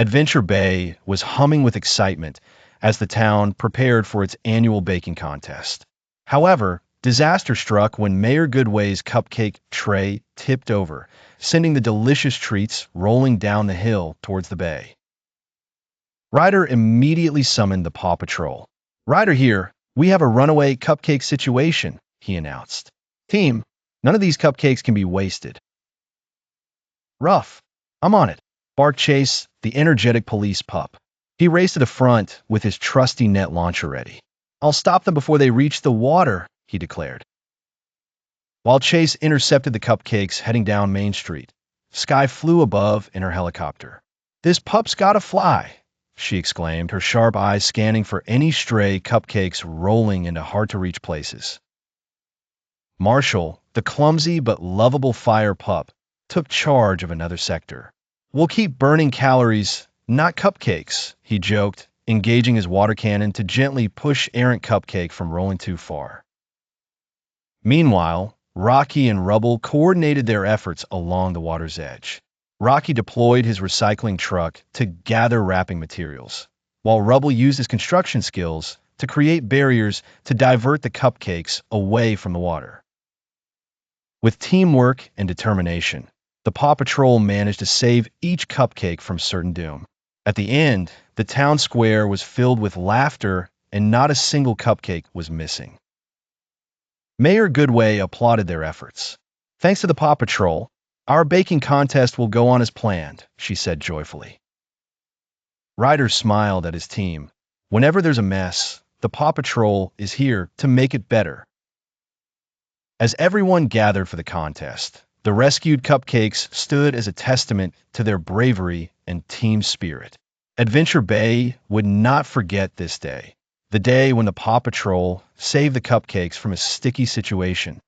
Adventure Bay was humming with excitement as the town prepared for its annual baking contest. However, disaster struck when Mayor Goodway's cupcake tray tipped over, sending the delicious treats rolling down the hill towards the bay. Ryder immediately summoned the Paw Patrol. "Ryder here, we have a runaway cupcake situation," he announced. "Team, none of these cupcakes can be wasted." "Rough, I'm on it," barked Chase, the energetic police pup. He raced to the front with his trusty net launcher ready. "I'll stop them before they reach the water," he declared. While Chase intercepted the cupcakes heading down Main Street, Skye flew above in her helicopter. "This pup's gotta fly," she exclaimed, her sharp eyes scanning for any stray cupcakes rolling into hard-to-reach places. Marshall, the clumsy but lovable fire pup, took charge of another sector. "We'll keep burning calories, not cupcakes," he joked, engaging his water cannon to gently push errant Cupcake from rolling too far. Meanwhile, Rocky and Rubble coordinated their efforts along the water's edge. Rocky deployed his recycling truck to gather wrapping materials, while Rubble used his construction skills to create barriers to divert the cupcakes away from the water. With teamwork and determination, the Paw Patrol managed to save each cupcake from certain doom. At the end, the town square was filled with laughter and not a single cupcake was missing. Mayor Goodway applauded their efforts. "Thanks to the Paw Patrol, our baking contest will go on as planned," she said joyfully. Ryder smiled at his team. "Whenever there's a mess, the Paw Patrol is here to make it better." As everyone gathered for the contest, the rescued cupcakes stood as a testament to their bravery and team spirit. Adventure Bay would not forget this day, the day when the Paw Patrol saved the cupcakes from a sticky situation.